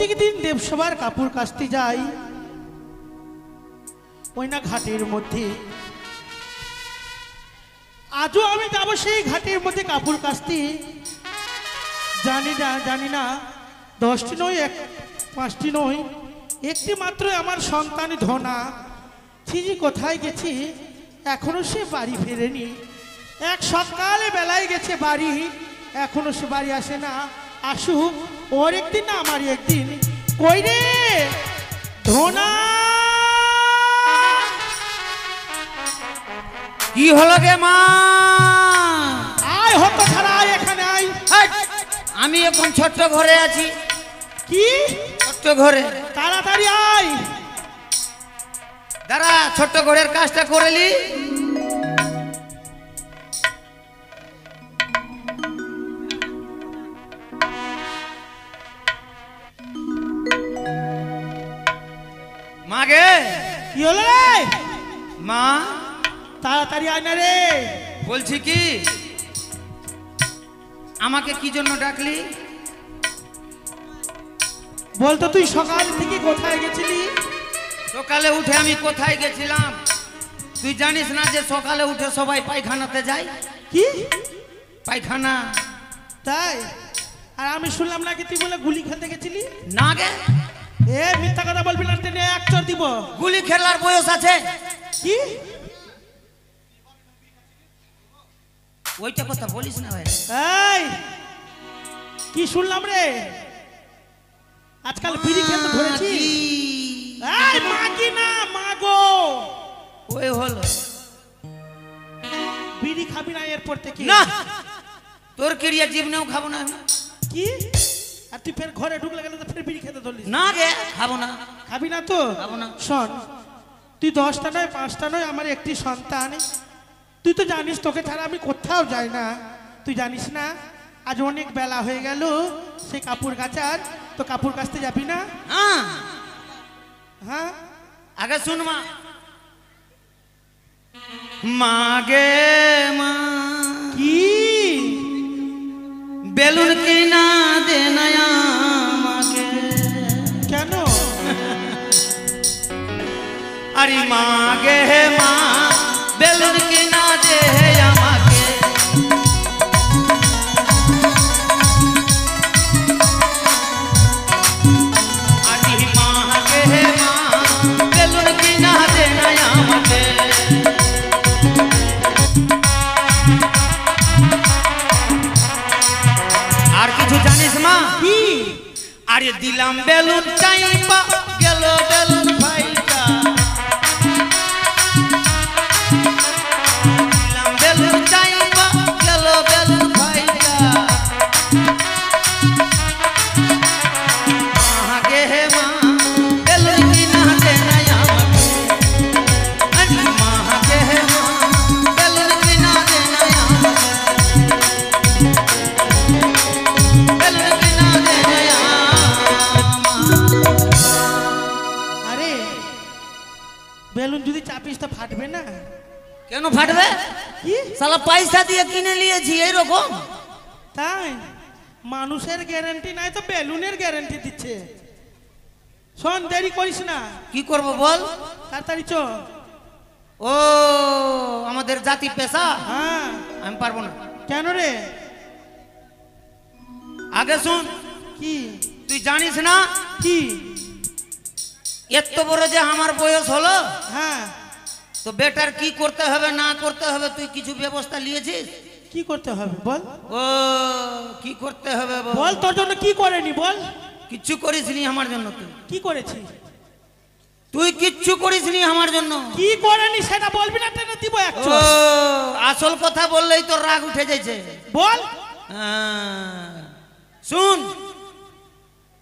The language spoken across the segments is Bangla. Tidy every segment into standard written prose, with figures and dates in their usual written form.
প্রত্যেকদিন দেবসভার কাপড় কাচতে যাই, ওই না ঘাটের মধ্যে। আজও আমি যাবো সেই ঘাটের মধ্যে কাপড় কাচতে। জানি না 10টি নয় 5টি নয়, একটি মাত্র আমার সন্তান ধনা। ছিজি কোথায় গেছে, এখনো সে বাড়ি ফেরেনি। এক সকালে বেলায় গেছে বাড়ি, এখনো সে বাড়ি আসে না। আসুক, ওর একদিন না আমার একদিন। কই রে ধনা? কি হলো গে মা? আয় হতো ছাড়া, আয় এখানে আয়। আমি এখন ছোট্ট ঘরে আছি। কি ছোট্ট ঘরে? তাড়াতাড়ি আয়। দাঁড়া, ছোট্ট ঘরের কাজটা করেলি। মা গে। কি হলো রে? মা তাড়াতাড়ি আয় না রে। বলছি কি, আমাকে কি জন্য ডাকলি? বলতো তুই সকাল থেকে কোথায় গেছিলি? সকালে উঠে আমি কোথায় গেছিলাম? তুই জানিস না যে সকালে উঠে সবাই পায়খানাতে যায়? কি পায়খানা। তাই? আর আমি শুনলাম নাকি তুই বলে গুলি খেলতে গেছিলি? না গে, এ মিথ্যা কথা বলবি না, টেনে এক চড় দিব। গুলি খেলার বয়স আছে? কি ওইটা কথা বলিস না ভাই। এই কি শুনলাম রে? আজকাল বিড়ি খেতে ধরেছি। এই মা কি না মাগো, ওই হলো। বিড়ি খাবি না এরপর থেকে? না, তোর ক্রিয়া জীবনেও খাবো না। কি? আর তুই ফের ঘরে ঢুকলে গেলে তো ফের বিড়ি খেতে ধরলি? না গে, খাবো না। খাবি না তো? খাবো না। শোন, তুই 10টা নয় 5টা নয় আমার একটি সন্তান। তুই তো জানিস তোকে ছাড়া আমি কোথাও যাই না। তুই জানিস না আজ অনেক বেলা হয়ে গেল সে কাপড় কাচার, তো কাপড় কাচতে যাবি না? হ্যাঁ, হ্যাঁ আগে শুন মা। মা গে মা, কি বেলুন কিনা দে না আমাকে। কেন? আরে মা গে মা, বেলুন কিনা দে আমাকে। আরে মা গে মা, বেলুন কিনা দে না আমাকে। আর কিছু জানিস মা? কি? আরে দিলাম বেলুন চাইপা, গেল বেলুন ভাইটা। দিলাম বেলুন চাইপা, গেল বেলুন ভাইটা। মা গে মা, বেলুন কিনা দে না আমাকে। আরে মা গে মা, বেলুন কিনা দে না আমাকে। বেলুন কিনা দে না আমাকে। আরে বেলুন যদি চাপিস তো ফাটবে না? কেন ফাটবে? কি? সালা পয়সা দিয়ে কিনে নিয়েছি এইরকম। তাই? মানুষের গ্যারান্টি নাই তো বেলুনের গ্যারান্টি দিচ্ছে। শোন, দেরি করিস না, কি করব বল? তাড়াতাড়ি চ। ও আমাদের জাতি পেশা, হ্যাঁ। আমি পারবো না। কেন রে? আগে শুন, কি? তুই জানিস না কি? এত বড় যে আমার বয়স হলো, হ্যাঁ। তো বেটার কি করতে হবে না করতে হবে তুই কিছু ব্যবস্থা নিয়েছিস? কি করতে হবে বল? ও কি করতে হবে বল, তোর জন্য কি করেনি বল? কিচ্ছু করিসনি আমার জন্য। তুই কি করেছি? তুই কিচ্ছু করিসনি আমার জন্য। কি করেনি সেটা বলবি না, টেনে দিব এক ও চড়। আসল কথা বললেই তোর রাগ উঠে যাচ্ছে। বল। শুন,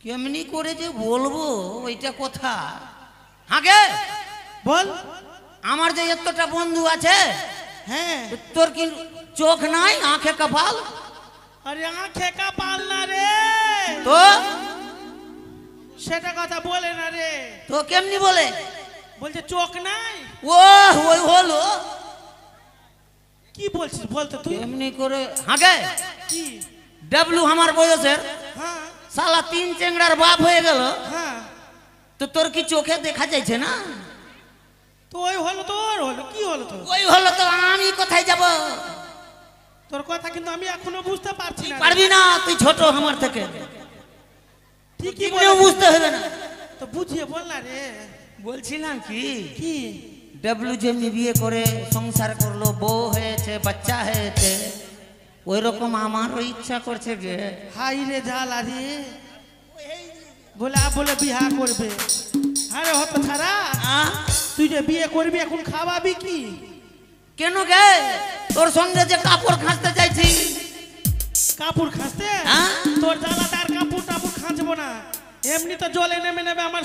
কেমনি করে যে বলবো ওইটা কথা। আগে বল। আমার যে এতটা বন্ধু আছে, হ্যাঁ। তোর কি চোখ নাই, আঁখে কপাল? আরে আঁখে কপাল না রে, তো সেটা কথা বলে না রে। তো কেমনি বলে? বলছে চোখ নাই। ও ওই হলো। কি বলছিস বলতো তুই? কেমনি করে? আগে কি? ডাবলু আমার বয়সের, হ্যাঁ। শালা 3 চেংড়ার বাপ হয়ে গেল, হ্যাঁ তো তোর কি চোখে দেখা যাচ্ছে না? তো ওই হলো, তোর হলো কি হলো? তো ওই হলো তো আমি কোথায় যাব? তোর কথা কিন্তু আমি এখনো বুঝতে পারছি না। পারবি না, তুই ছোট আমার থেকে, ঠিকই কেউ বুঝতে হবে না। তো বুঝিয়ে বল না রে। বলছিলাম কি, কি ডব্লিউ যেমনি বিয়ে করে সংসার করলো, বউ হয়েছে, বাচ্চা হয়েছে, ওই রকম আমারও ইচ্ছা করছে গে। হাই রে জ্বালা রে, বলে বিয়া করবে। আরে হতো ছাড়া, তুই যে বিয়ে করবি এখন খাওয়াবি কি? কেন গে? তোর সঙ্গে যে কাপড় খাঁচতে চাইছি। কাপড় খাঁচতে? হ্যাঁ? তোর জ্বালা তার কাপড় টাপড় খাঁচবো না, এমনি তো জলে নেমে নেমে আমার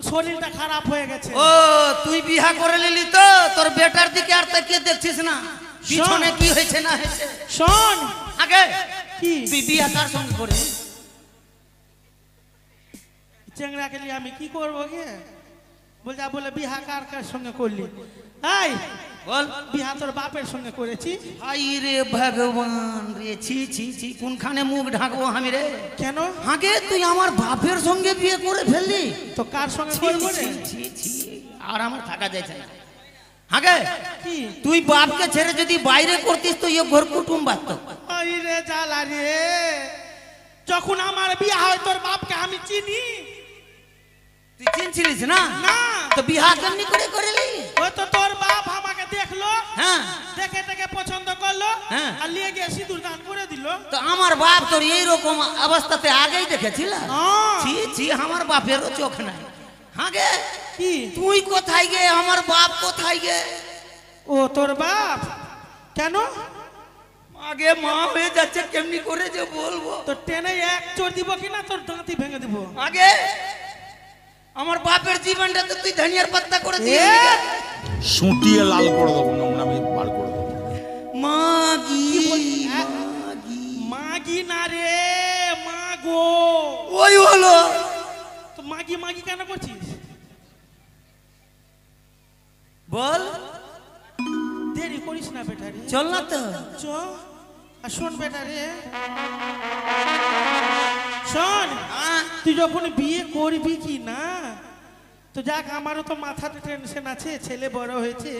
শরীরটা খারাপ হয়ে গেছে। ও তুই বিয়া করে নিলি তো, তোর বেটার দিকে আর তাকিয়ে দেখছিস না পিছনে কি হয়েছে না হয়েছে। শোন আগে কি তুই বিয়া কার সঙ্গে করবি? চেংড়াকে নিয়ে আমি কি করবো গে? বলে বিহা কার কার সঙ্গে করলি? এই বল। বিহা তোর বাপের সঙ্গে করেছি। হাই রে ভগবান রে, ছি ছি ছি, কোনখানে মুখ ঢাকবো আমি রে? কেন? আগে তুই আমার বাপের সঙ্গে বিয়ে করে ফেললি, তো কার সঙ্গে করবো রে? ছি ছি, আর আমার থাকা যাচ্ছে না। আগে কি তুই বাপকে ছেড়ে যদি বাইরে করতিস তো ইয়ে ঘর কুটুম বাঁধত। ওই রে জ্বালা রে, যখন আমার বিয়া হয় তোর বাপকে আমি চিনি তুই চিনছিলিস না? না। তো বিয়া কেমনি করে করলি? ওই তো তোর বাপ আমাকে দেখলো, হ্যাঁ দেখে দেখে পছন্দ করলো, হ্যাঁ। আর নিয়ে গিয়ে সিঁদুর দান করে দিল। তো আমার বাপ তোর এইরকম অবস্থাতে আগেই দেখেছিল? হ্যাঁ। ছি ছি, আমার বাপেরও চোখ নাই। আগে কি তুই কোথায় গে, আমার বাপ কোথায় গে? ও তোর বাপ? কেন? আগে মা হয়ে যাচ্ছে, কেমনি করে যে বলবো? তো টেনে এক চোর দিব কিনা তোর দাঁতি ভেঙে দিব? আগে আমার বাপের জীবনটা তো তুই ধনিয়ার পাত্তা করে এ, দিয়ে সুটিয়ে লাল করে দেবো, নোংরা আমি বার করে দেবো। মাগি হ্যাঁ? মাগি মাগি না রে, মাগো। ওই হলো। তো মাগি মাগি কেন করছিস? বল, দেরি করিস না বেটা রে, চল না তো। চ। আর শোন বেটা রে, শোন, তুই যখন বিয়ে করবি কি না, তো যাক, আমারও তো মাথাতে টেনশন আছে, ছেলে বড় হয়েছে,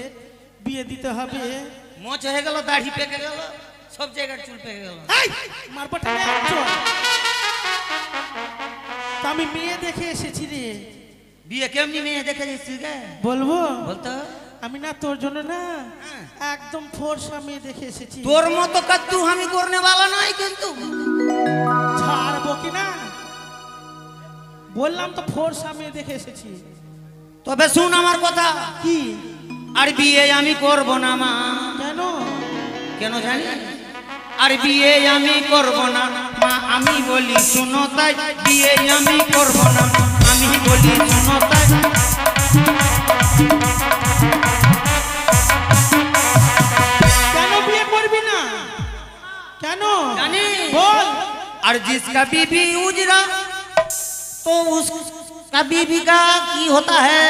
বিয়ে দিতে হবে। মোচ হয়ে গেল, দাড়ি পেকে গেল, সব জায়গায় চুল পেকে গেল। এই, মারবো টেনে এক চড়। তো আমি মেয়ে দেখে এসেছি রে। বিয়ে কেমনি মেয়ে দেখে দিচ্ছিস গে? বলবো? বলতো। আমি না তোর জন্য না একদম ফোর্সা মেয়ে দেখে এসেছি। তোর মতো কাদ্দু আমি করনে वाला নাই কিন্তু। ছাড়বো কি না? বললাম তো ফোর্সা মেয়ে দেখে এসেছি। তবে শুন আমার কথা, কি? আর বিয়ে আমি করব না মা। কেন? কেন জানি? আর বিয়ে আমি করব না মা, আমি বলি শুনো তাই। বিয়ে আমি করব না মা, আমি বলি শুনো তাই। কেন বিয়ে করবি না? কেন? জানি। বল। और जिसका बीबी उजरा तो उसका बीबी का की होता है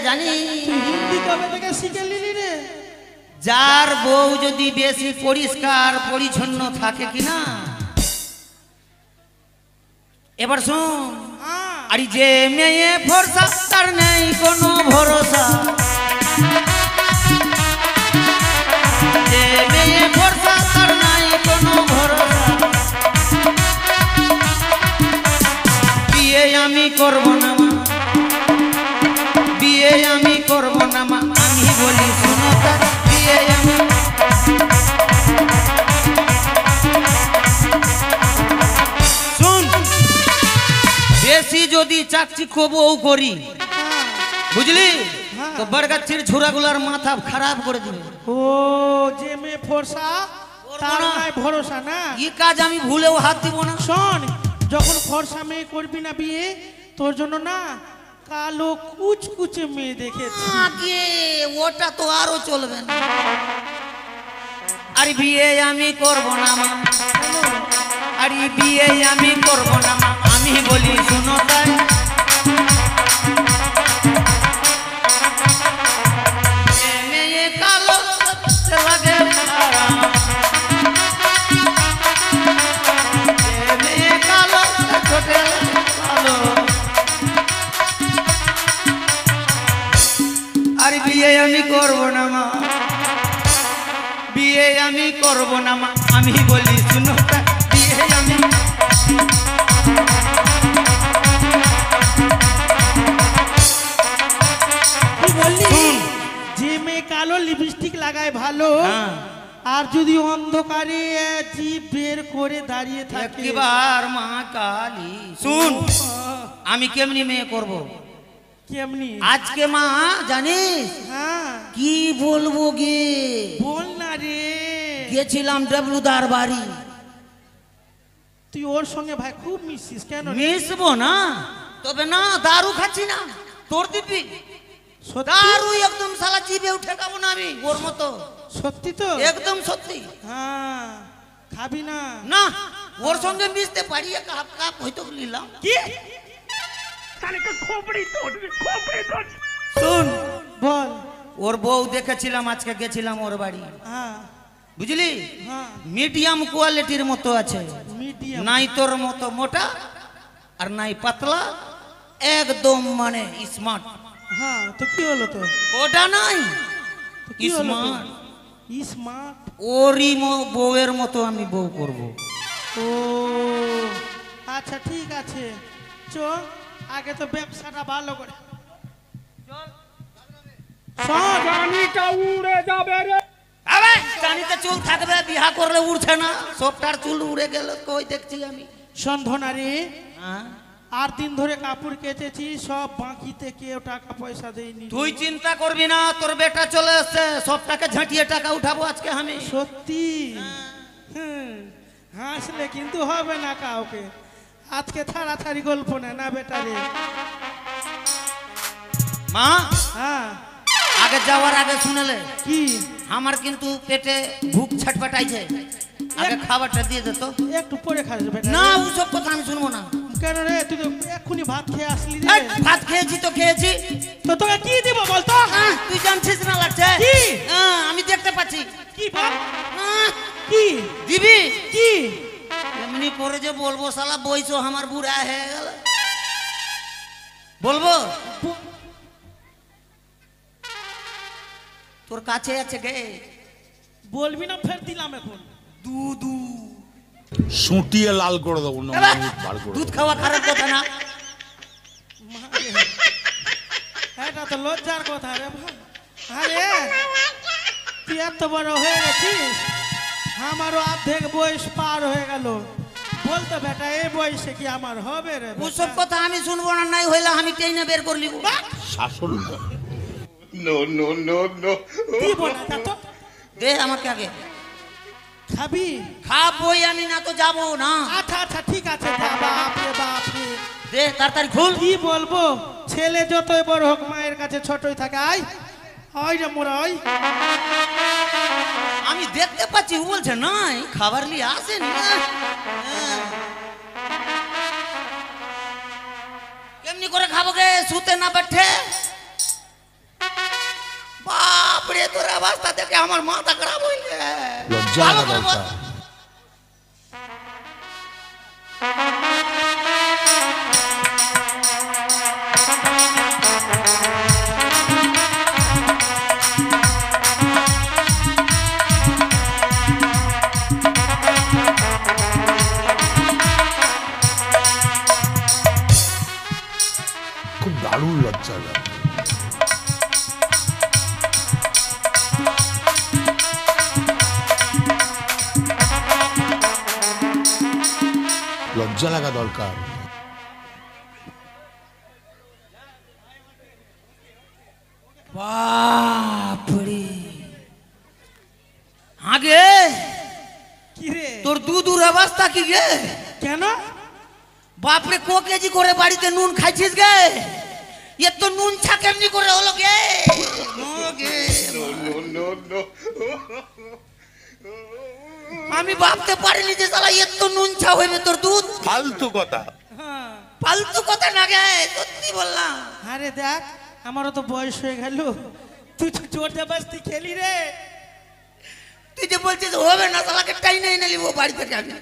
জানি? তুই হিন্দি কবে থেকে শিখে নিলি রে? যার বউ যদি বেশি পরিষ্কার পরিচ্ছন্ন থাকে কিনা। এবার শুন, হ্যাঁ। আর যে মেয়ে ফর্সা তার নেই কোনো ভরসা। যে মেয়ে ফর্সা তার নাই কোনো ভরসা। বিয়ে আমি করব না মা, বিয়ে আমি করব না মা, আমি বলি শুনো তা। বিয়ে আমি শুন, বেশি যদি চাকচিক্য বউ করি, বুঝলি, তো বরগাছির ঝুরাগুলার মাথা খারাপ করে দিবে। ও যে মেয়ে ফোর্সা তার নাই ভরসা না? এই কাজ আমি ভুলেও হাত দিব না। শোন, যখন ফর্সা মেয়ে করবি না বিয়ে, তোর জন্য না কালো কুচকুচে মেয়ে দেখেছি। আগে ওটা তো আরো চলবে না। আর বিয়ে আমি করব না মা, আর বিয়ে আমি করব না মা, আমি বলি শুনো তাই। মেয়ে কালো লাগে মেয়ে কালো বিয়ে আমি করব না মা, বিয়ে আমি করব না মা, আমি বলি শুনো বিয়ে আমি কি বললি? শুন। যে মেয়ে কালো লিপস্টিক লাগায় ভালো, হ্যাঁ। আর যদি অন্ধকারে জিভ বের করে দাঁড়িয়ে থাকে। একবার মা কালী শুন, আমি কেমনি মেয়ে করব কেমনি? আজকে মা জানিস হ্যাঁ কি বলবো গে, বল না রে। গেছিলাম ডেবলুদার বাড়ি। তুই ওর সঙ্গে ভাই খুব মিশিস কেন রে? মিশবো না তবে না, দারু খাচ্ছি না তোর দিবি সত্যি? দারু একদম শালা জিভে উঠে খাবো না আমি ওর মতো, সত্যি তো? একদম সত্যি। হ্যাঁ খাবি না? না ওর সঙ্গে মিশতে পারি, কাপ কাপ হয়তো নিলাম। কি? শুন, বল। ওর বউ দেখেছিলাম আজকে, গেছিলাম ওর বাড়ি, হ্যাঁ বুঝলি হ্যাঁ মিডিয়াম কোয়ালিটির মতো আছে, মিডিয়াম। নাই তোর মতো মোটা আর নাই পাতলা, একদম মানে স্মার্ট। হ্যাঁ তো কি হলো তো? ওটা নাই তো কি হলো তো? Smart, smart. ওরই বউয়ের মতো আমি বউ করব। ও আচ্ছা ঠিক আছে, চ আগে তো ব্যবসাটা ভালো করে শোন। আবে জানিতে চুল থাকবে, বিহা করলে উড়ছে না, সবটার চুল উড়ে গেল কই দেখছি আমি। সন্ধনা রে, হ্যাঁ? 8 দিন ধরে কাপড় কেচেছি, সব বাকিতে কেউ টাকা পয়সা দেয়নি। তুই চিন্তা করবি না, তোর বেটা চলে আসছে, সবটাকে ঝাঁটিয়ে টাকা উঠাবো আজকে আমি। সত্যি? হুম, হাসলে কিন্তু হবে না কাউকে, আজকে থাড়াথাড়ি গল্প না না বেটা রে। মা হ্যাঁ আগে যাওয়ার আগে শুনেলে কি? আমার কিন্তু পেটে ভুক ছটপটাইছে, আগে খাবারটা দিয়ে দে তো। একটু পরে খাস বেটা না রে। ওসব কথা আমি শুনবো না। কেন রে, তুই তো এক্ষুনি ভাত খেয়ে আসলি এই, রে। ভাত খেয়েছি তো খেয়েছি, তো তোকে কি দিব বলতো? তুই জানছিস না লাগছে কি? আমি দেখতে পাচ্ছি। কি বল? আহ, কি দিবি কি? এমনি করে যে বলবো শালা বইছো আমার বুড়া হয়ে গেল, বলবো তোর কাছে আছে গে বলবি না, ফের দিলাম এখন। দুধু সুটিয়ে লাল করে দেবো নোংরা আমি বার করে দুধ দেবো। খাওয়া খারাপ কথা না। এটা তো লজ্জার কথা রে ভাই। আরে তুই এত বড় হয়ে গেছিস, আমারও অর্ধেক বয়স পার হয়ে গেল, বলতো বেটা এই বয়সে কি আমার হবে রে বেটা? ওসব কথা আমি শুনবো না, নাই হইলে আমি টেনে বের করে নিব। শাশুড়ি তো। দিব না তা তো। দে আমাকে আগে খাবি? খাবই আমি, না তো যাবো না। আচ্ছা আচ্ছা ঠিক আছে, যা। বাপ রে বাপ রে, দে তাড়াতাড়ি খুল। কি বলবো, ছেলে যতই বড় হোক মায়ের কাছে ছোটই থাকে। আয় আয় রে মোরা আয়। আমি দেখতে পাচ্ছি ও বলছে নাই খাবার নিয়ে আসেনি। হ্যাঁ। কেমনি করে খাবো গে, শুতে না বেঠে? বাপরে তোর অবস্থা দেখে আমার মাথা খারাপ হইলে। লজ্জা ভালো লাগা করে বল। দরকার। খুব দারুণ লজ্জা লাগে। লজ্জা লাগা দরকার। বাপরে আগে কি রে? তোর দুধুর অবস্থা কি গে? কেন? বাপরে ক কেজি করে বাড়িতে নুন খাইছিস গে? এ তো নুন ছা কেমনি করে হলো গে? আমি ভাবতে পারিনি যে শালা এত নুন ছা হইবে তোর দুধ। ফালতু কথা। হ্যাঁ ফালতু কথা না গে, সত্যি বললাম। আরে দেখ, আমারও তো বয়স হয়ে গেল, তুই তো জোর জবরদস্তি খেলি রে। তুই যে বলছিস হবে না, শালাকে টাইনে এনে নিব বাড়ি থেকে আমি।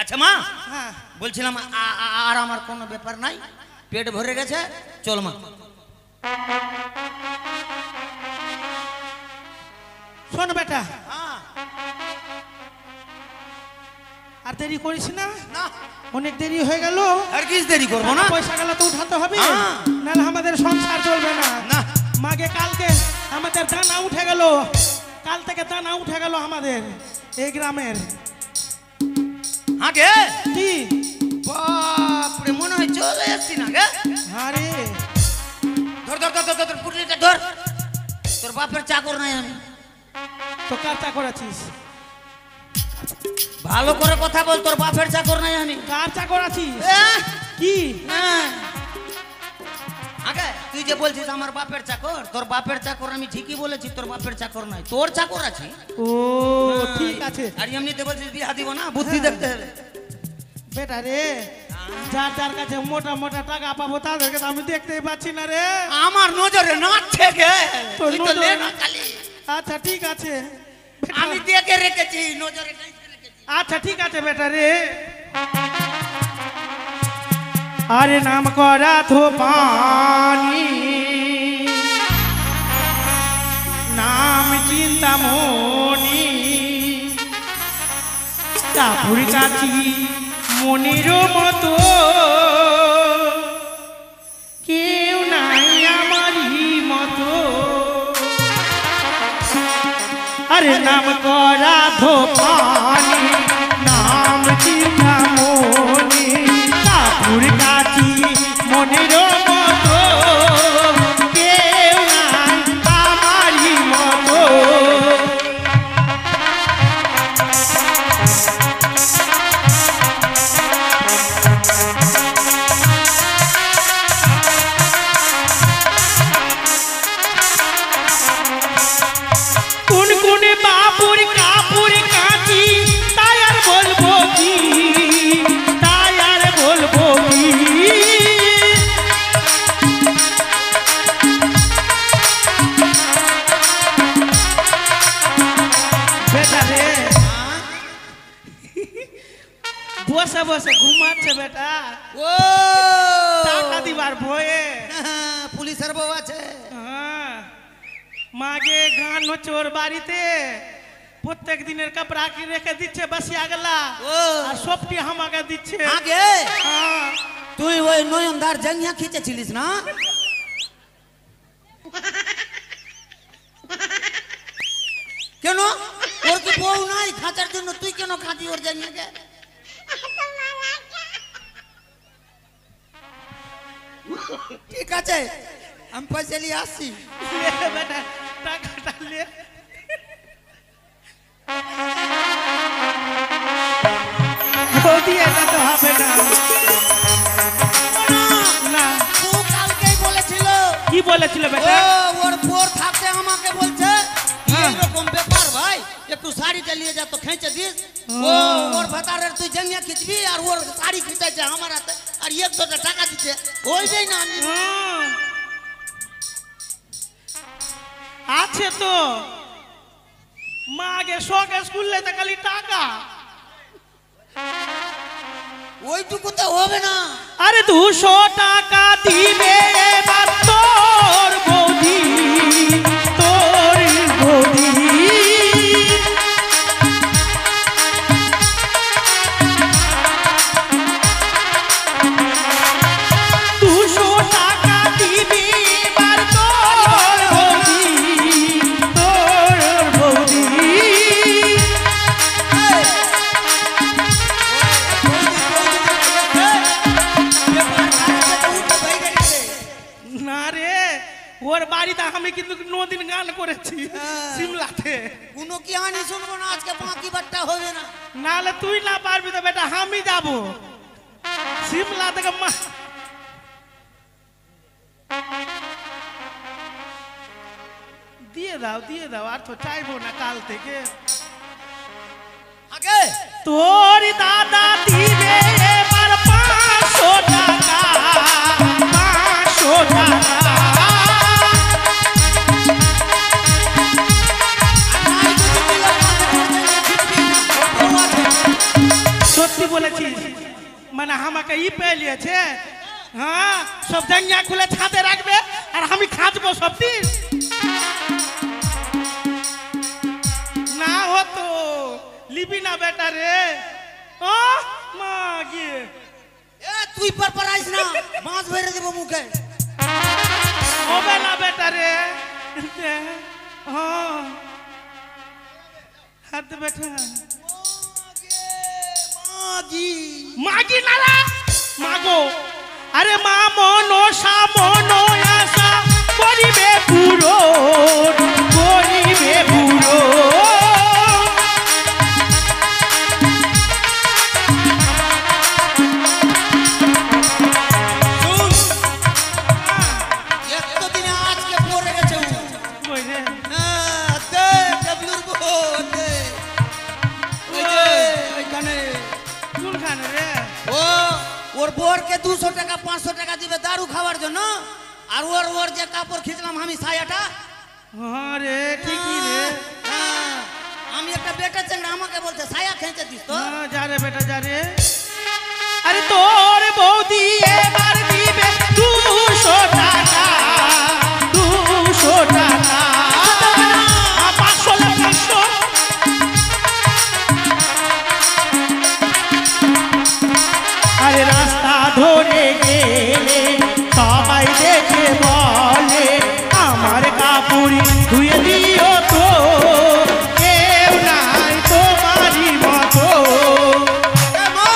আচ্ছা মা, হ্যাঁ বলছিলাম আর আমার কোনো ব্যাপার নাই, পেট ভরে গেছে, চল মা শোন বেটা, হ্যাঁ আর দেরি করিস না, না অনেক দেরি হয়ে গেল। আর কি দেরি করবো না? পয়সা গেলে তো উঠাতে হবে, হ্যাঁ। নাহলে আমাদের সংসার চলবে না। না মাগে কালকে আমাদের দানা উঠে গেল, কাল থেকে দানা উঠে গেল আমাদের এই গ্রামের। আগে কি বাপরে, মনে হয় চলে এসছি না গে। আরে ধর ধর ধর ধর ধর পুটলিটা ধর। তোর বাপের চাকর নাই আমি। তো কার চাকর আছিস? ভালো করে কথা বল, তোর বাপের চাকর নাই আমি। কার চাকর আছিস? এহ, কি না। আগে তুই যে বলছিস আমার বাপের চাকর, তোর বাপের চাকর আমি ঠিকই বলেছি, তোর বাপের চাকর নাই, তোর চাকর আছি। ও ঠিক আছে আর এমনিতে বলছিস বিয়া দিব না, বুদ্ধি দেখতে হবে। বেটা রে, যার যার কাছে মোটা মোটা টাকা পাবো তাদেরকে তো আমি দেখতেই পাচ্ছি না রে। আমার নজরে নাচছে গে। তোর তুই তো নজরে- লে না খালি। আচ্ছা ঠিক আছে বেটা। আমি দেখে রেখেছি, নজরে রেখেছি। আচ্ছা ঠিক আছে বেটা রে। আরে নাম করা তো পানি, নাম চিন্তামণি, কাপুর কাছি মনির মতো কেউ নাই আমারই মতো। আরে নাম করা ধোপানি, নাম চিন্তামণি, কাপুর কাছি মনির মতো কেউ নাই আমারই মতো। কোন কোন বাপুর কাপুর কাঁচি, তাই আর বলবো কি, তাই আর বলবো কি। বেটা রে, বসে বসে ঘুমাচ্ছে বেটা, ও টাকা দিবার ভয়ে। পুলিশের বউ আছে। হ্যাঁ, মাগে গান হচ্ছে ওর বাড়িতে, প্রত্যেক দিনের কাপড় আঁকি রেখে দিচ্ছে বাসিয়া গেলা, ও আর সবটি আমাকে দিচ্ছে। আগে হ্যাঁ, তুই ওই নয়নদার জাঙ্গিয়া খিচেছিলিস না? কেন ওর কি বউ নাই খাঁচার জন্য? তুই কেন খাঁচি ওর জাঙ্গিয়াকে? ঠিক আছে, আমি পয়সা নিয়ে আসছি। লে বেটা, টাকাটা লে। বৌদি, এটা তো হবে না। না, ও কালকেই বলেছিল। কি বলেছিল ও বেটা? ওর বোর থাকতে আমাকে বলছে হ্যাঁ। এইরকম ব্যাপার ভাই, একটু শাড়িটা নিয়ে যা তো খেঁচে দিস। ও ওর ভাতারের তুই জাঙ্গিয়া খিচবি আর ওর শাড়ি খিচাইছে আমার হাতে, আর এক দুটো টাকা দিচ্ছে। ওইটাই না আমি হুম। আছে তো, মাগে শখে স্কুলে তো খালি টাকা। ওইটুকু তো হবে না। আরে 200 টাকা দিবে এবার তোর বৌদি, তোর বৌদি। টাকা দিবি এবার তোর বৌদি, তোর বৌদি। না রে, ওর বাড়িতে আমি কিন্তু নদিন গান করেছি সিমলাতে। কোনো কি হানি শুনবো না আজকে, বাকি বাট্টা হবে না। নাহলে তুই না পারবি তো বেটা, আমি যাবো সিমলা থেকে। দিয়ে দাও, দিয়ে দাও, আর তো চাইবো না কাল থেকে। আগে তোর দাদা দিবে এবার 500 টাকা, 500 টাকা। সত্যি বলেছিস, মানে আমাকে ই পেয়ে নিয়েছে। হ্যাঁ, সব জাঙ্গিয়া খুলে ছাদে রাখবে আর আমি খাঁচবো সব দিন? না হতো লিবি না বেটা রে। ও মা গিয়ে এ তুই পর আইস না, মাছ ভরে দেব মুখে। হবে না বেটা রে। হ্যাঁ হাত বেটা মাগি মাগি নালা মাগো। আরে মা মনসা মনসা করিবে পুরো, করিবে পুরো। এতদিনে আজকে পড়ে গেছে ও। কই রে? হ্যাঁ, দে ডাবলুর বউ দে। ওই যে ওইখানে কোনখানে রে? ও ওর বোরকে 200 টাকা 500 টাকা দিবে দারু খাওয়ার জন্য, আর ওর যে কাপড় খিচলাম আমি সায়াটা। হ্যাঁ রে ঠিকই রে। হ্যাঁ, আমি একটা বেটা চেংড়া আমাকে বলতে সায়া খেঁচে দিস তো। হ্যাঁ, যা রে বেটা যা রে। আরে তোর বৌদি এবার দিবে 200 টাকা, 200 টাকা। 500 লে 500। আরে রাস্তা ধরে গেলে সবাই দেখে বলে আমার কাপড় ধুয়ে দিও তো, কেউ নাই তোমারই মতো। এ মা,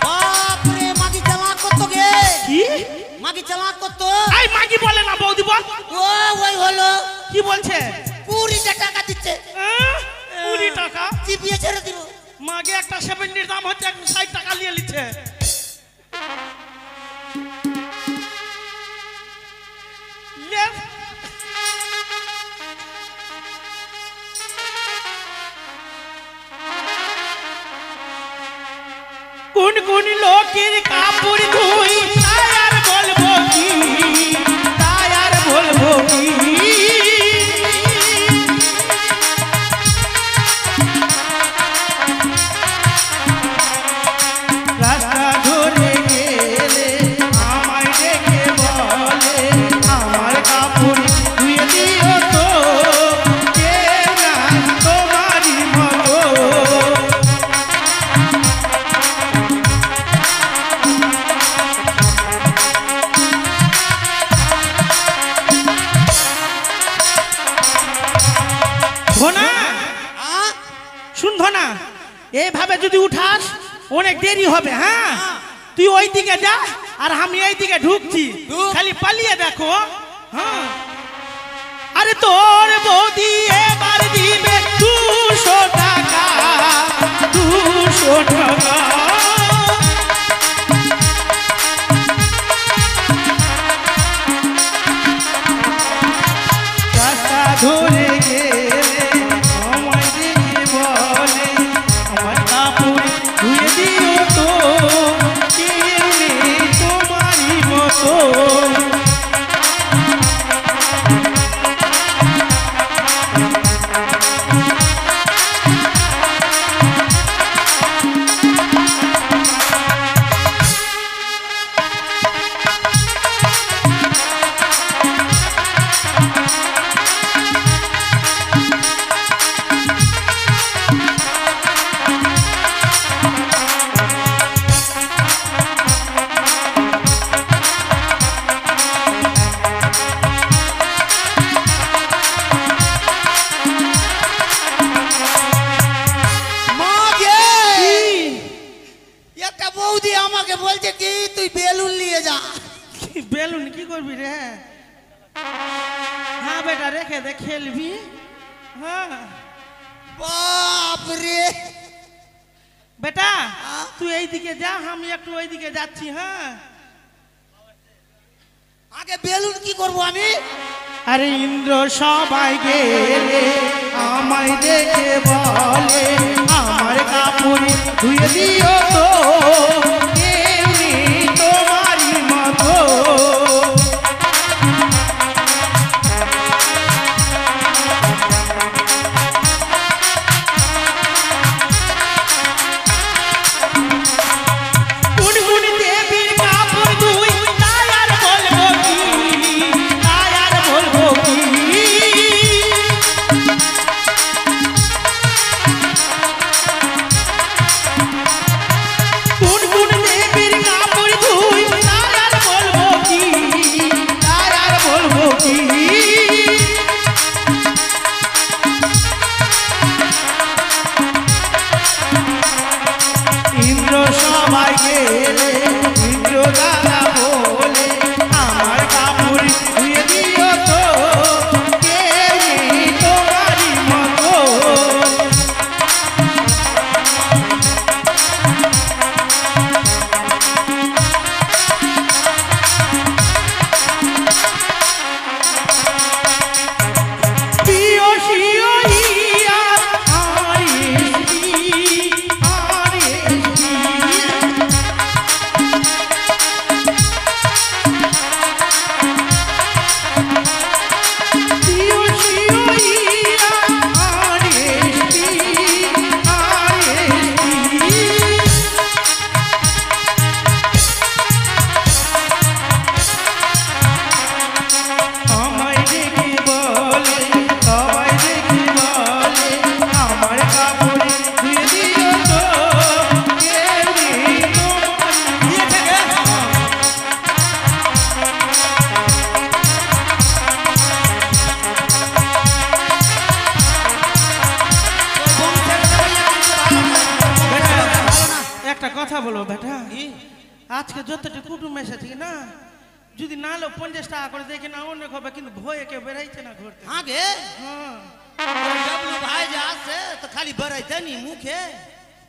বাপরে মাগি চালাক করতো গে। কি? মাগি চালাক করতো। এই মাগি বলে না বৌদি বল। ও ওই হলো কি বলছে? 20 টাকা দিচ্ছে, 20 টাকা? চিপিয়ে ছেড়ে দিব। মাগে একটা 70 দাম হচ্ছে 60 টাকা নিয়ে নিচ্ছে। লে কোন কোন লোকের কাপড় ধুই তাই আর বলবো কি, তাই আর বলবো কি। রাস্তা ধরে গেলে আমায় ডেকে বলে আমার কাপড় ধুয়ে দিও তো, কেউ নাই তোমারই মতো। ধনা শুন ধনা, এইভাবে যদি উঠাস অনেক দেরি হবে। হ্যাঁ তুই ওই দিকে যা আর আমি এই দিকে ঢুকছি, খালি পালিয়ে দেখো। হ্যাঁ আরে তোর বৌদি এবার দিবে 200 টাকা, 200 টাকা। রাস্তা ধরে গেলে আমায় দেখে বলে আমার কাপড় ধুয়ে দিও তো, কেউ নেই তোমারই মতো। মাগে একটা বৌদি আমাকে বলছে কি তুই বেলুন নিয়ে যা। বেলুন কি করবি রে? হ্যাঁ বেটা রেখে দে, খেলবি। হ্যাঁ বাপ রে, বেটা তুই এই দিকে যা, আমি একটু ওই দিকে যাচ্ছি। হ্যাঁ আগে বেলুন কি করব আমি? আরে ইন্দ্র সবাই গেলে আমায় দেখে বলে আমার কাপড় ধুয়ে দিও তো, কেউ নেই তোমারই মতো। গুনগুন দেবীর কাপড় ধুই তাই আর বলবো গেলে ইন্দ্র দাদা বলে আমার কাপড় ধুয়ে দিও তো কেউ নেই তোমারই মতো আজকে যতটা কুটুম এসেছি না যদি না লো 50 টাকা করে দেখে না অনেক হবে কিন্তু ভয়ে কেউ বেরাইছে না ঘুরতে আগে হ্যাঁ डब्लू भाई जा से तो खाली बरैते नी मुखे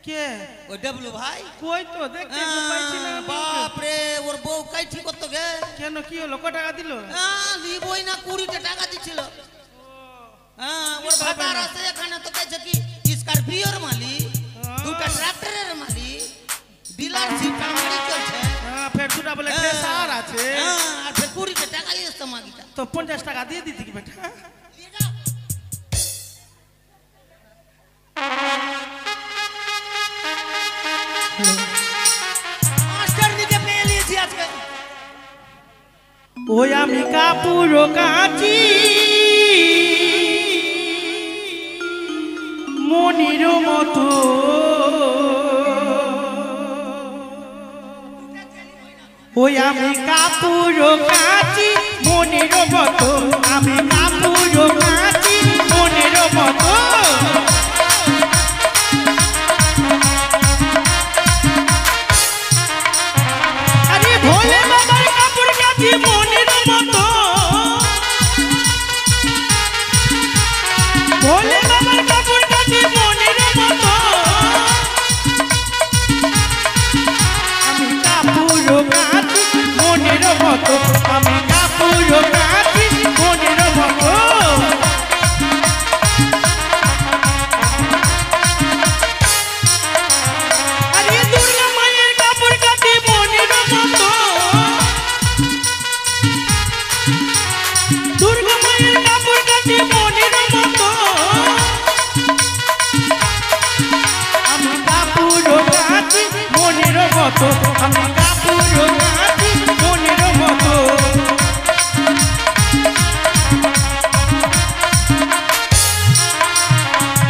কে ओ डब्लू भाई কই তো দেখতে পাইছি না बाप रे ওর বউ কাই ঠিক করতে গে কেন কি হলো কত টাকা দিল লিবই না 20 টাকা দিছিল ওর ভাতার আছে এখানে তো কইছে কি স্করপিওর মালিক দুটো ট্রাক্টরের মালিক ডিলারশিপ কামারি চলছে ফের দুটা বলে প্রেসার আছে আর ফের 20 টাকা লিয়ে তো মাগিটা তো 50 টাকা দিয়ে দিতি কি বেটা মাস্টার দিকে পেয়ে লিয়েছি আজকে ওই আমি কাপুরো কাচি মনির মতো ওই আমি কাপুরো কাচি মনির মতো আমি কাপুরো কাচি মনির মতো আরে ভোলে বাবার কাপড় কাচি মনির মতো ভোলে বাবার কাপড় কাচি মনির মতো আমি কাপুরো কাচি মনির মতো আমি কাপুরো কাচি মনির মতো আরে দুর্গা মায়ের কাপড় কাচি মনির মতো দুর্গা মায়ের কাপড় কাচি মনির মতো আমি কাপুরো কাচি মনির মতো আমি কাপুরো কাচি মনির মতো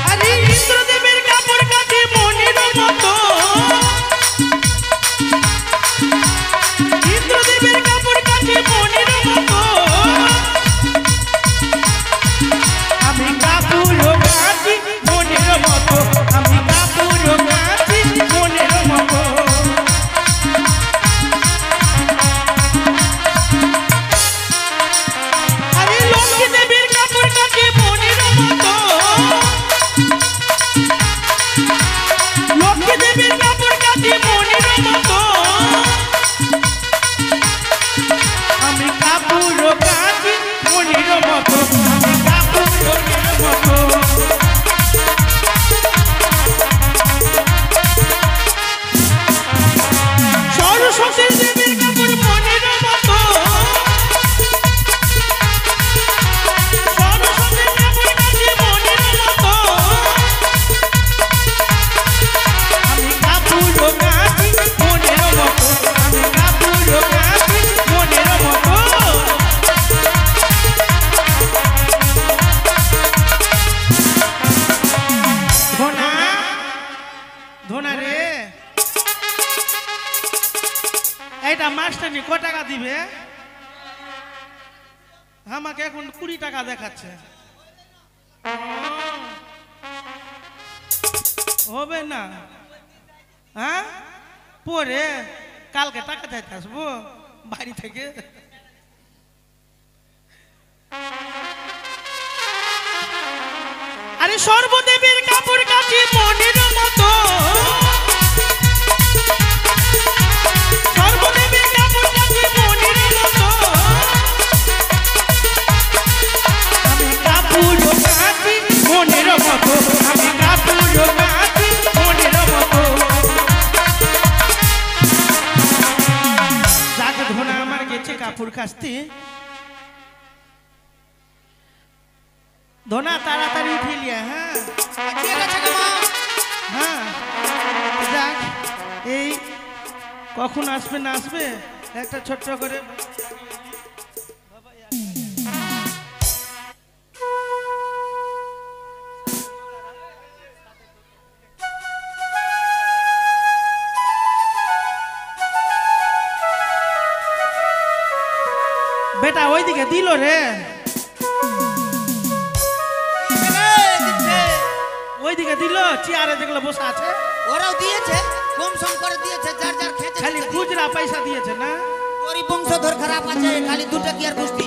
আরে ইন্দ্রদেবের কাপড় কাচি মনির মতো ইন্দ্রদেবের কাপড় কাচি মনির মতো আমি কাপুরো কাচি মনির মতো আমি কাপুরো কাচি মনির মতো আরে লক্ষ্মী দেবীর কাপড় কাচি মনির মতো লক্ষ্মী দেবীর কাপড় কাচি মনির মতো আমি কাপুরো কাচি মনির মতো আমি কাপুরো মতো সরস্বতী দেবীর কাপড় মনির মতো সরস্বতীর কাপড় কাচি মনির মতো আমি কাপুরো কাচি মনির মতো আমি কাপুরো কাচি মনির মতো ধনা ধনা রে এইটা মাস্টারনি কত টাকা দিবে আমাকে এখন 20 টাকা দেখাচ্ছে হবে না হ্যাঁ পরে কালকে টাকা চাইতে আসবো বাড়ি থেকে। আরে সর্বদেবীর কাপড় কাটি মনের মতো, সর্বদেবীর কাপড় কাটি মনের মতো, আমি কাপড় কাটি মনের মতো, আমি কাপড় কাটি মনের মতো। যাকে ধোনা আমার গেছে কাপড় কাচতে, ধোনা তাড়াতাড়ি উঠে লিয়া। হ্যাঁ ঠিক আছে গো মা। হ্যাঁ যাক, এই কখন আসবে না আসবে একটা ছোট্ট করে বেটা ওইদিকে দিল রে, ওইদিকে দিল, চেয়ারে যেগুলো বসে আছে ওরাও দিয়েছে, কম সম করে দিয়েছে, যার যার খেতে খালি খুচরা পয়সা দিয়েছে না। গরিব বংশধর খারাপ আছে, খালি দুটো কি আর কুস্তি।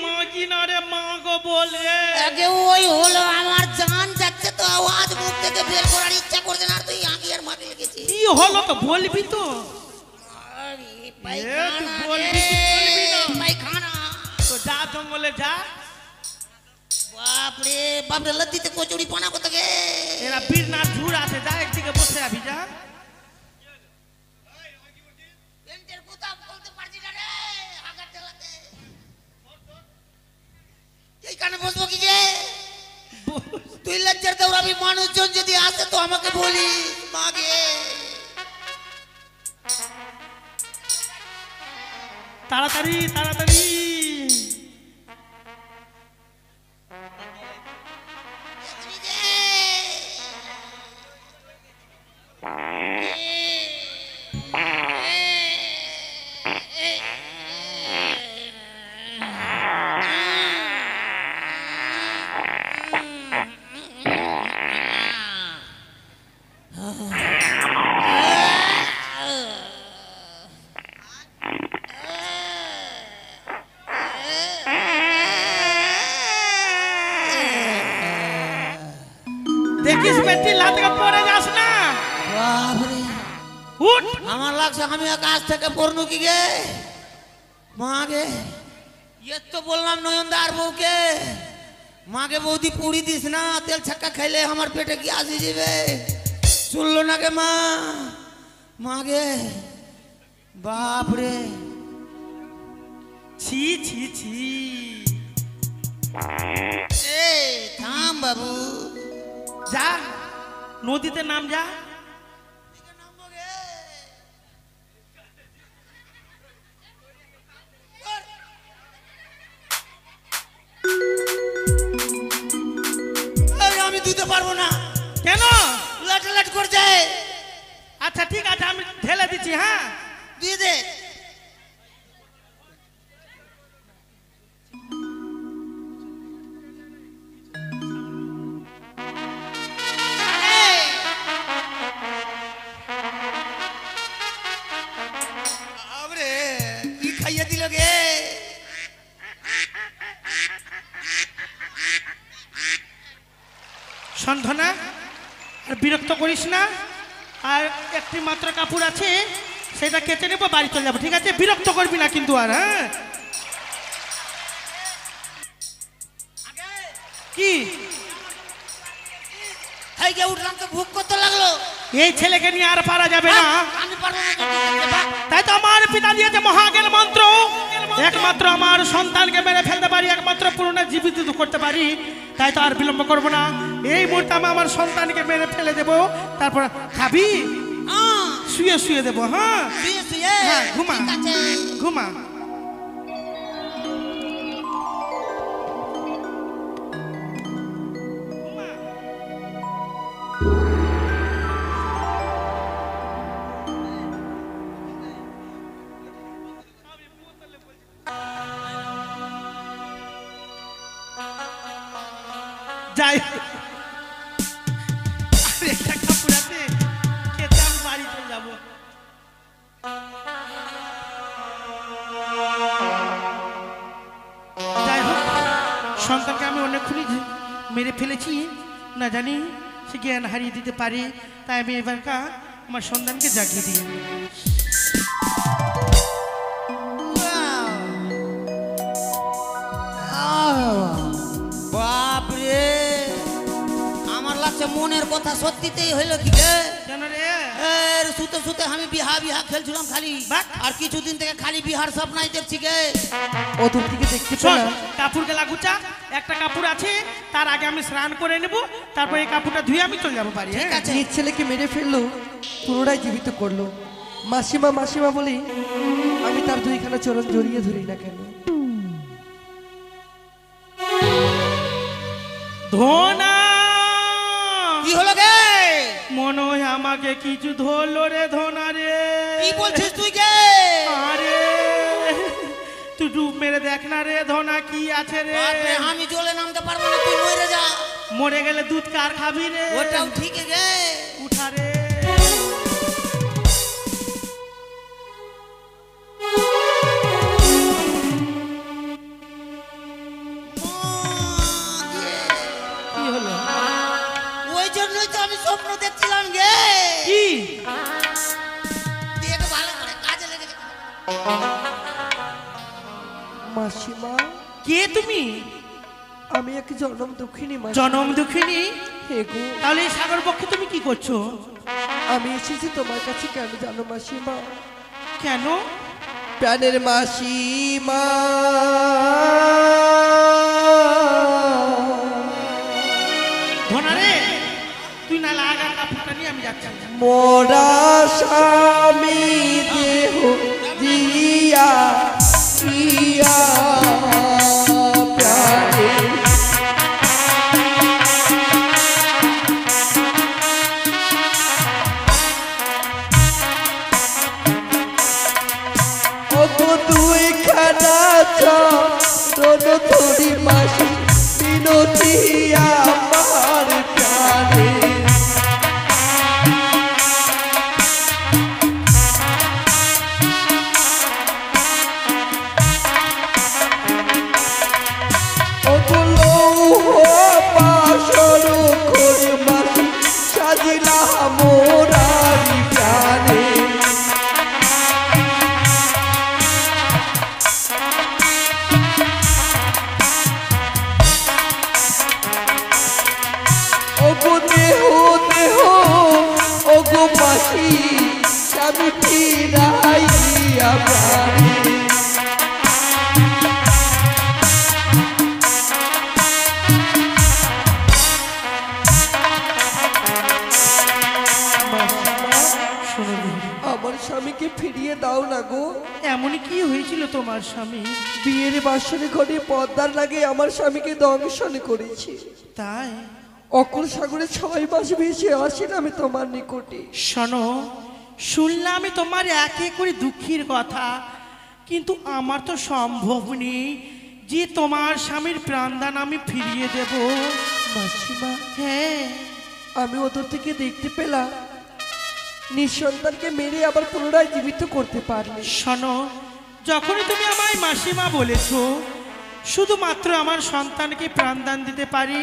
মাগি না রে মা গো বল রে। আগে ওই হলো আমার জান যাচ্ছে তো আওয়াজ মুখ থেকে বের করার ইচ্ছা করছে না, আর তুই আগে আর মাটি লেগেছিস। কি হলো তো বলবি তো? আরে তুই পায়খানা বলবি কি বলবি না? পায়খানা। তো যা জঙ্গলে যা। বাপরে বাপরে লতিতে কচুরি পানা কত গে। এরা বীরনাথ ঝুড় আছে, যা একদিকে বসে আবি যা। পেন্টের কথা বলতে পারছি না রে, আগা চালাতে। এইখানে বসবো কি গে? তুই লজ্জার দৌড়াবি, মানুষজন যদি আসে তো আমাকে বলি মাগে। তাড়াতাড়ি তাড়াতাড়ি। দেখিস বেটি লাতকে পড়ে যাস না। বাপরে উঠ। আমার লাগছে আমি আকাশ থেকে পড়নু কি গে মাগে। এ তো বললাম নয়নদার বউকে, মাগে বৌদি পুড়ি দিস না, তেল ছাক্কা খাইলে আমার পেটে কি আসি যাবে। শুনলো না গে মা মাগে। বাপরে ছি ছি ছি। এই থাম বাবু, যা নদীতে নাম যা। আমি দিতে পারবো না। কেন? লাট করছে। আচ্ছা ঠিক আছে, আমি ঢেলে দিচ্ছি। হ্যাঁ দিয়ে দে। কি খাইয়ে দিল গে? সন্ধ্যনা আর বিরক্ত করিস না। আর একটি মাত্র কাপড় আছে, সেটা কেচে নেবো, বাড়ি চলে যাবো। ঠিক আছে, বিরক্ত করবি না কিন্তু আর। হ্যাঁ কি উঠলাম তো ভুক করতে লাগলো। এই ছেলেকে নিয়ে আর পারা যাবে না। আমি পারবো না। তাই তো আমার পিতা দিয়েছে মহাজ্ঞান মন্ত্র, একমাত্র আমার সন্তানকে মেরে ফেলতে পারি, একমাত্র পুরনো জীবিত করতে পারি। তাই তো আর বিলম্ব করবো না। এই মুহূর্তে আমি আমার সন্তানকে মেরে ফেলে দেবো। তারপর খাবি, শুয়ে শুয়ে দেবো। হ্যাঁ হ্যাঁ, ঘুমা ঘুমা। যাই, একটা কাপড় আছে, খেতে আমি বাড়ি চলে যাবো। যাই হোক, সন্তানকে আমি অনেকক্ষণই মেরে ফেলেছি, না জানি সে জ্ঞান হারিয়ে দিতে পারে। তাই আমি এবারকার আমার সন্তানকে জাগিয়ে দিই। বাপরে আমার লাগছে মনের কথা সত্যিতেই হইলো কি রে? কেন রে? সুতে সুতে আমি বিহা খেলছিলাম খালি, আর কিছুদিন থেকে খালি বিহার স্বপ্নাই দেখছি গে। ও দূর থেকে দেখতে শোন, পেলাম। কাপড় গেলা গুছা, একটা কাপড় আছে, তার আগে আমি স্নান করে নেব, তারপর এই কাপড়টা ধুয়ে আমি চলে যাবো বাড়ি। ঠিক আছে। নিজ ছেলেকে মেরে ফেললো, পুনরায় জীবিত করলো। মাসিমা মাসিমা বলি আমি তার দুইখানা চরণ জড়িয়ে ধরি না কেন? ধোনা, কি হলো গে? মনে হয় আমাকে কিছু ধরলো রে ধোনা রে। কি বলছিস তুই গে? আরে তুই ডুব মেরে দেখ না রে ধোনা, কি আছে রে। বাপরে আমি জলে নামতে পারবো না, তুই মরে যা। মরে গেলে দুধ কার খাবি রে? ওটাও ঠিক গে। উঠা রে। জন্যই তো আমি স্বপ্ন দেখছিলাম গে কি তুই একটু ভালো করে কাজে লেগে যা। মাসিমা, কে তুমি? আমি এক জনম দুঃখিনী মাসিমা। জনম দুঃখিনী? হে গো, তাহলে এই সাগর পক্ষে তুমি কি করছো? আমি এসেছি তোমার কাছে কেন জানো মাসিমা? কেন? প্রাণের মাসিমা, ধনারে তুই না লাগা কাপড়টা নিয়ে আমি যাচ্ছি। মোরা স্বামী দেহ দিয়া ইয়া প্রাণে ওগো দুই খানা চরণ ধরি মাসি বিনতি আমার প্রাণে সাজিলা মোরারি প্রাণে ওগো দেহ দেহ ওগো মাসি স্বামী ফিরাইয়া প্রাণে আমার স্বামীকে ফিরিয়ে দাও না গো। এমনই কি হয়েছিল তোমার স্বামী? বিয়ের বাসনে ঘরে পর্দার লাগে আমার স্বামীকে দংশন করেছি। তাই? অকুল সাগরে 6 মাস ভেসে আসেন আমি তোমার নিকটে। শোনো, শুনলাম আমি তোমার একে করে দুঃখের কথা, কিন্তু আমার তো সম্ভব নেই যে তোমার স্বামীর প্রাণদান আমি ফিরিয়ে দেব। মাসিমা, হ্যাঁ, আমি ওদের থেকে দেখতে পেলাম নিঃসন্তানকে মেরে আবার পুনরায় জীবিত করতে পারলে। শোনো, যখনই তুমি আমায় মাসিমা বলেছো, শুধুমাত্র আমার সন্তানকে প্রাণদান দিতে পারি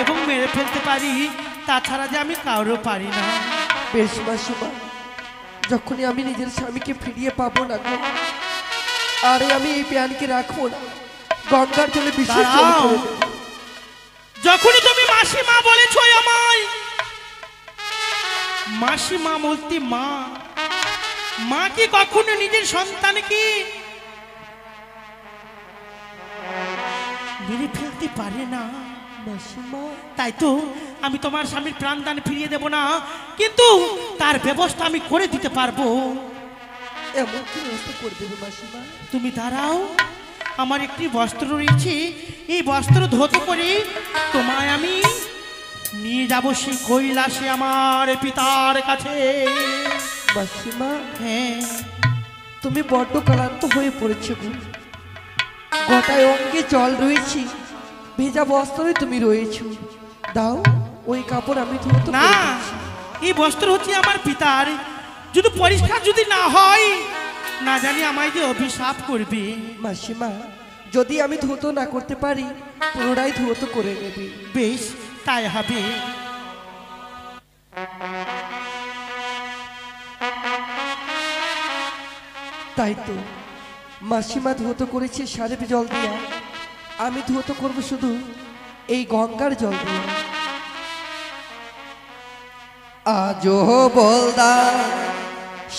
এবং মেরে ফেলতে পারি, তাছাড়া যে আমি কারো পারি না। বেশ মাসিমা, যখনই আমি নিজের স্বামীকে ফিরিয়ে পাবো না গো, আরে আমি এই প্রাণকে রাখবো না, গঙ্গার জলে বিসর্জন দাঁড়াও। করে দেব। যখনই তুমি মাসিমা বলেছো আমায়, মাসিমা বলতে মা, মা কি কখনো নিজের সন্তানকে মেরে ফেলতে পারে না? মাসিমা, তাই তো আমি তোমার স্বামীর প্রাণদান ফিরিয়ে দেব না, কিন্তু তার ব্যবস্থা আমি করে দিতে পারবো। এমন কি ব্যবস্থা করে দেবে মাসিমা? তুমি দাঁড়াও, আমার একটি বস্ত্র রয়েছে, এই বস্ত্র ধৌত করে তোমায় আমি নিয়ে যাব সেই কৈলাসে আমার পিতার কাছে। মাসিমা, হ্যাঁ, তুমি বড্ড ক্লান্ত হয়ে পড়েছো গো, গোটায় অঙ্গে জল রয়েছি, ভেজা বস্ত্রে তুমি রয়েছো, দাও ওই কাপড় আমি ধুতে না, এই বস্ত্র হচ্ছে আমার পিতার, যদি পরিষ্কার যদি না হয়, না জানি আমায় যে অভিশাপ করবে। মাসিমা, যদি আমি ধুতো না করতে পারি পুনরায় ধুতো করে নেবে। বেশ, তাই হবে। তাই তো মাসিমা ধুতো করেছে সারের জল দিয়া, আমি ধুতো করব শুধু এই গঙ্গার জল দিয়া। আজো বলদা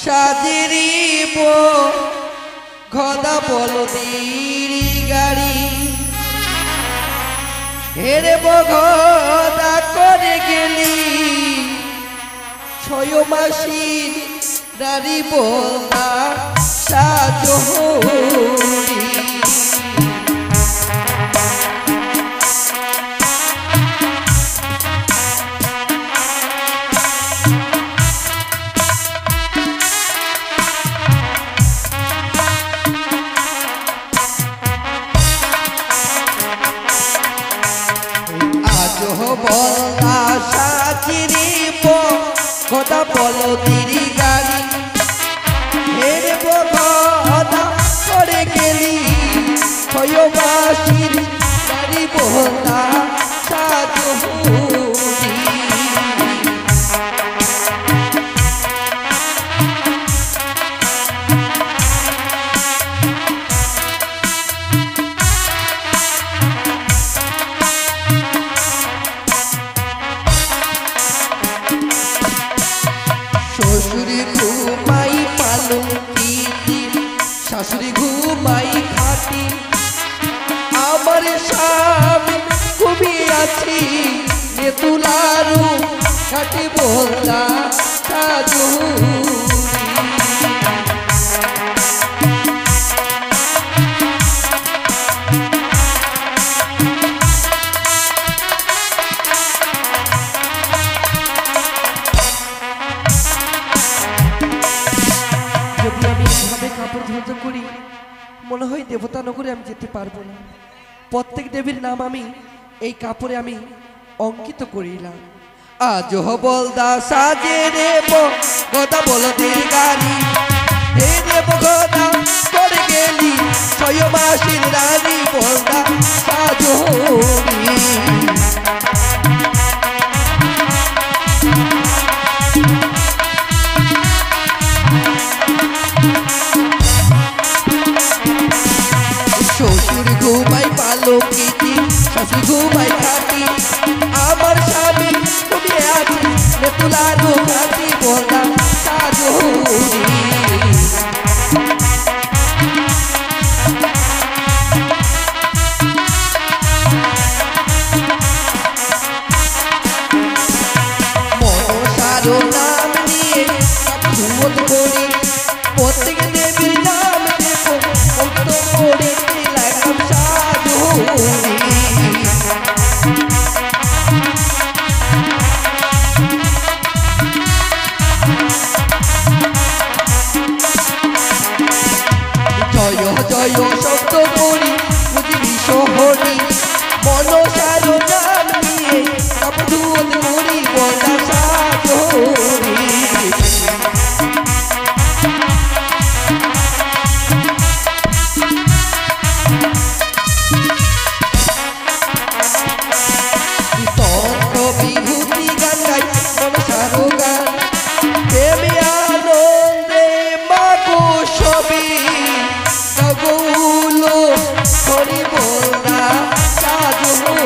সাজেরিব গদা বলদিরি গাড়ি, হেরে বগদা করে গেলি 6 মাসির দাড়ি বলদা সাজহরি। বলা সাচিরি কথা বলো তিরি গাড়ি, হেরে বলা করে গেলি 6 মাসির গাড়ি বলা সাজহরি। আছি তুলারু কাটি বলদা সাজু করি মনে হয় দেবতা নগরে আমি যেতে পারবো না। প্রত্যেক দেবীর নাম আমি এই কাপড়ে আমি অঙ্কিত করিলাম। আজ বলদা সাজে দেব গদা বলদের গাড়ি হে দেব গদা করে গেলি 6 মাসের রানী বলদা সাজরি শ্বশুর ঘুমাই পালকিটি শাশুড়ি ঘুমাই খাটি আমার স্বামী তুমি আছি তুলারু খাটি বলদা সাজরি মনসারো নাম নিয়ে ধুমত করি প্রত্যেক দেবীর নাম দেখো অন্ত করে দিলাম সাজরি জয় জয় শব্দ করি বুঝবি শহরি মনসারো নাম নিয়ে ধুমত করি বলা সাজরি বিভূতি গান গাই মনসারো গান দেবী আনন্দে মাগো সবি গৌলো হরি বলদা সাজরি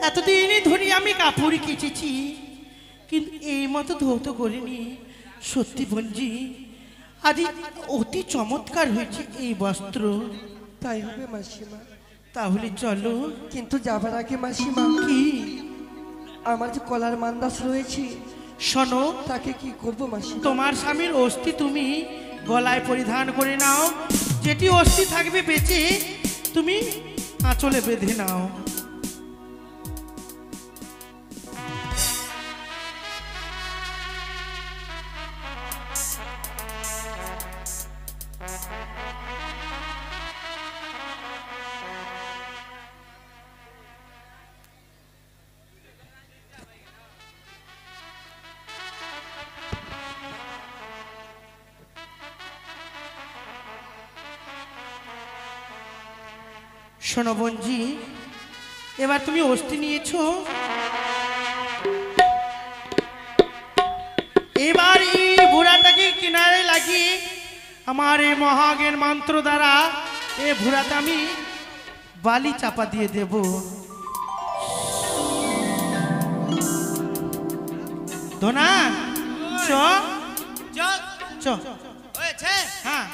এতদিনই ধরে আমি কাপড় কেচেছি কিন্তু এই মতো ধৌত করিনি। সত্যি বঞ্জি আজ অতি চমৎকার হয়েছে এই বস্ত্র। তাই হবে মাসিমা। তাহলে চলো। কিন্তু যাবার আগে মাসিমা কি আমার যে কলার মান্দাস রয়েছে শোনো, তাকে কি করবো মাসিমা? তোমার স্বামীর অস্থি তুমি গলায় পরিধান করে নাও, যেটি অস্থি থাকবে বেঁচে তুমি আঁচলে বেঁধে নাও। শোনো বঞ্জি, এবার তুমি অস্থি নিয়েছো, এবার এই ভুরাটাকে কিনারে লাগিয়ে আমার এই মহাজ্ঞান মন্ত্র দ্বারা এই ভুরাটা আমি বালি চাপা দিয়ে দেব। ধনা চ চল চ হয়েছে। হ্যাঁ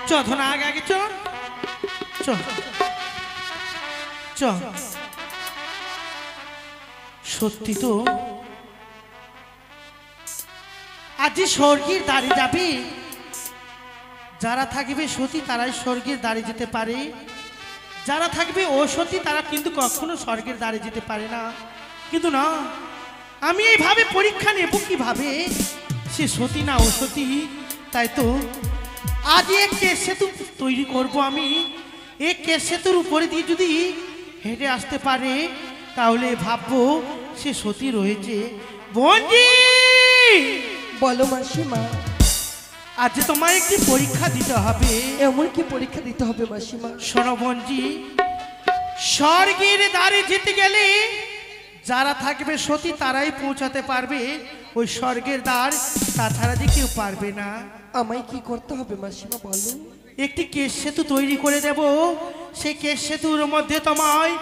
চ ধনা আগে আগে চ চ চ। সত্যি তো আজ স্বর্গের দ্বারে যাবে, যারা থাকবে সতী তারাই স্বর্গের দ্বারে যেতে পারে, যারা থাকবে অসতী তারা কিন্তু কখনো স্বর্গের দ্বারে যেতে পারে না। কিন্তু না, আমি এইভাবে পরীক্ষা নেব কিভাবে সে সতী না অসতী। তাই তো আজ এক কেশ সেতু তৈরি করব আমি। এক কেশ সেতুর উপরে দিয়ে যদি হেঁটে আসতে পারে তাহলে ভাববো সে সতী রয়েছে। বঞ্জি বলো মাসিমা। আজ তোমায় একটি পরীক্ষা দিতে হবে। এমন কি পরীক্ষা দিতে হবে মাসিমা? শোনো বঞ্জি, স্বর্গের দ্বারে যেতে গেলে যারা থাকবে সতী তারাই পৌঁছাতে পারবে, ওই স্বর্গের দ্বার তাছাড়া যে কেউ পারবে না। আমায় কি করতে হবে মাসিমা বলো? একটি কেশ সেতু তৈরি করে দেব, সেই কেশ সেতুর মধ্যে তোমায়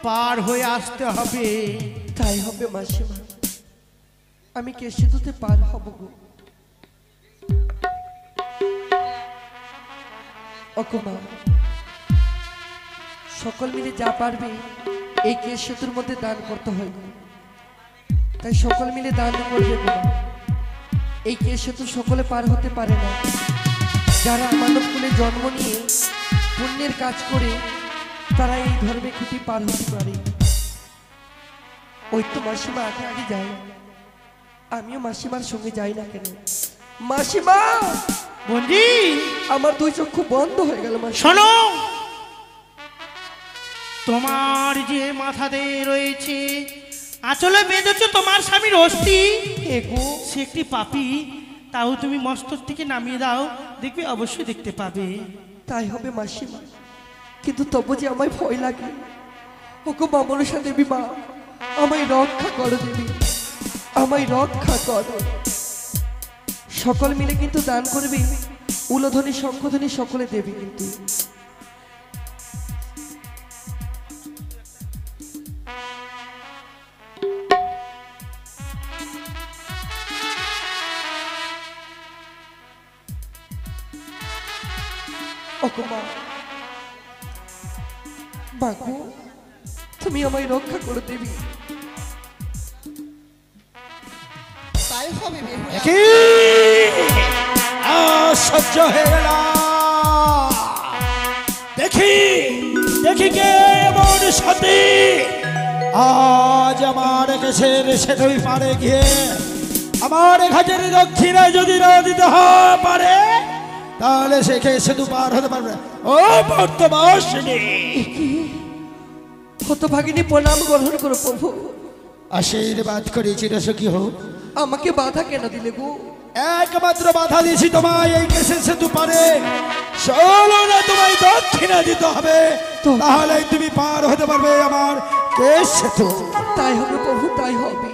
পার হয়ে আসতে হবে। তাই হবে মাসিমা, আমি কে সেতুতে পার হব গো। অকুমা, সকল মিলে যা পারবে এই কেশ সেতুর মধ্যে দান করতে হয়, তাই সকল মিলে দান করবে গো। এই কেশ সেতু সকলে পার হতে পারে না, যারা মানব কুলে জন্ম নিয়ে পুণ্যের কাজ করে তারা এই ধর্মে খুঁটি পার হতে পারে। ওই তো মাসিমা আগে আগে যায়, আমিও মাসিমার সঙ্গে যাই না কেন? মাসিমা, বন্ধি আমার দুই চক্ষু বন্ধ হয়ে গেল। শোনো, তোমার যে মাথাতে রয়েছে আঁচলে বেঁধেছ তোমার স্বামীর অস্থি, সে একটি পাপী, তাও তুমি মস্তক থেকে নামিয়ে দাও, দেখবে অবশ্যই দেখতে পাবে। তাই হবে মাসিমা, কিন্তু তবু যে আমায় ভয় লাগে। ওগো মা মনসা দেবী, মা আমায় রক্ষা করো দেবী, আমায় রক্ষা করো। সকল মিলে কিন্তু দান করবে, উলধ্বনি শঙ্খধ্বনি সকলে দেবে কিন্তু। বাগু, তুমি আমায় রক্ষা করে দেবী। তাই হবে বেহুলা। সহ্য হয়ে গেল। দেখি দেখি কে এমন সতী আজ আমার কেশের সেতুই পারে গিয়ে আমার ঘাটের দক্ষিণে যদি না দিতে পারে, তাহলে সে কে সেতু পার হতে পারবে। ও বর্তমাসিনী, হতভাগিনী প্রণাম গ্রহণ করো প্রভু। আশীর্বাদ করি চিরসুখী হোক। আমাকে বাধা কেন দিলে গো? একমাত্র বাধা দিয়েছি তোমায় এই কেশের সেতু পারে ষোলো না তোমায় দক্ষিণা দিতে হবে, তাহলে তুমি পার হতে পারবে আমার কেশ সেতু। তাই হবে প্রভু, তাই হবে।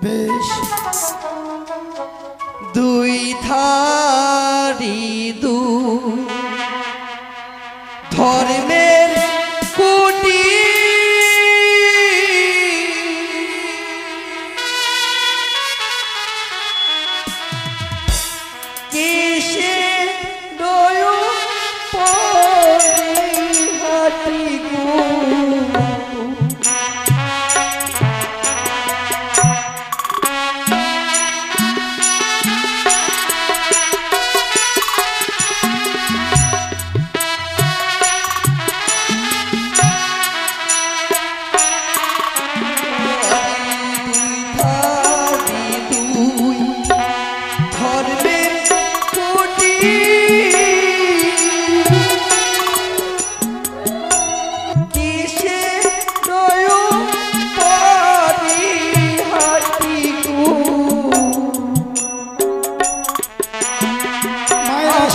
বেশ, দুই ধারি দু ধর্মের কুটি, কিসে নয় পরিহাটি গো।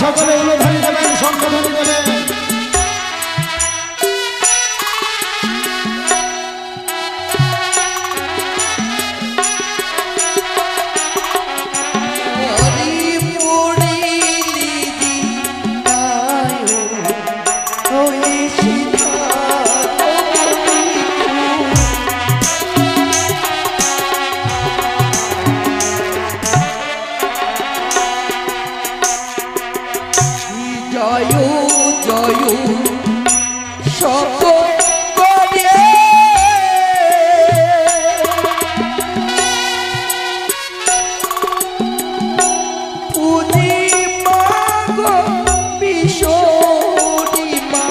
সকলে উলধ্বনি দেবেন, শঙ্খধ্বনি দেবেন। জয় জয় সকল করে পুজি মাগো বিশোরি মা।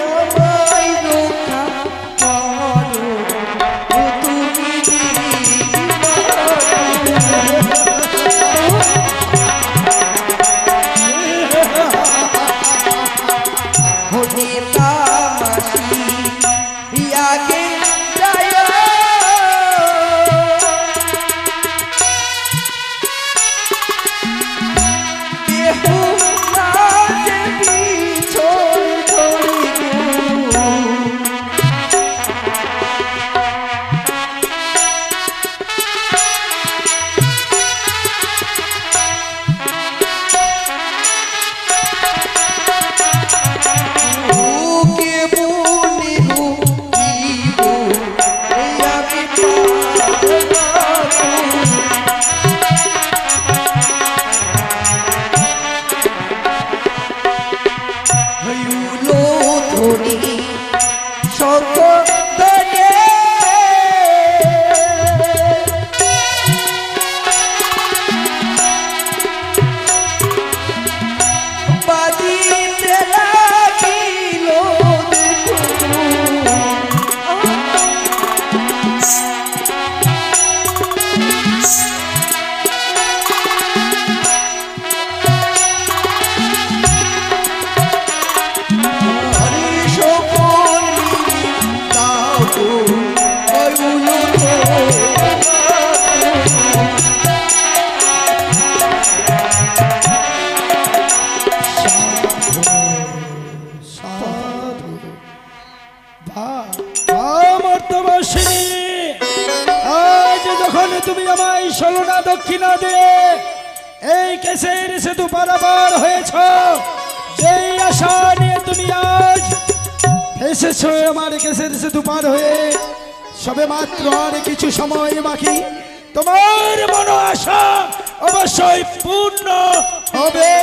আমার উলুধ্বনি শঙ্খ ধ্বনি বাজিতে লাগিল মর্তবাসিনী, আজ যখন তুমি আমায় ষোলনা দক্ষিণা দিয়ে এই কেসের সেতু পারাপার হয়েছ, সেই আশা নিয়ে তুমি আজ এসেছো আমার কেসের সেতু পার হয়ে, সবে মাত্র আর কিছু সময় বাকি, তোমার মনো আশা অবশ্যই পূর্ণ হবে।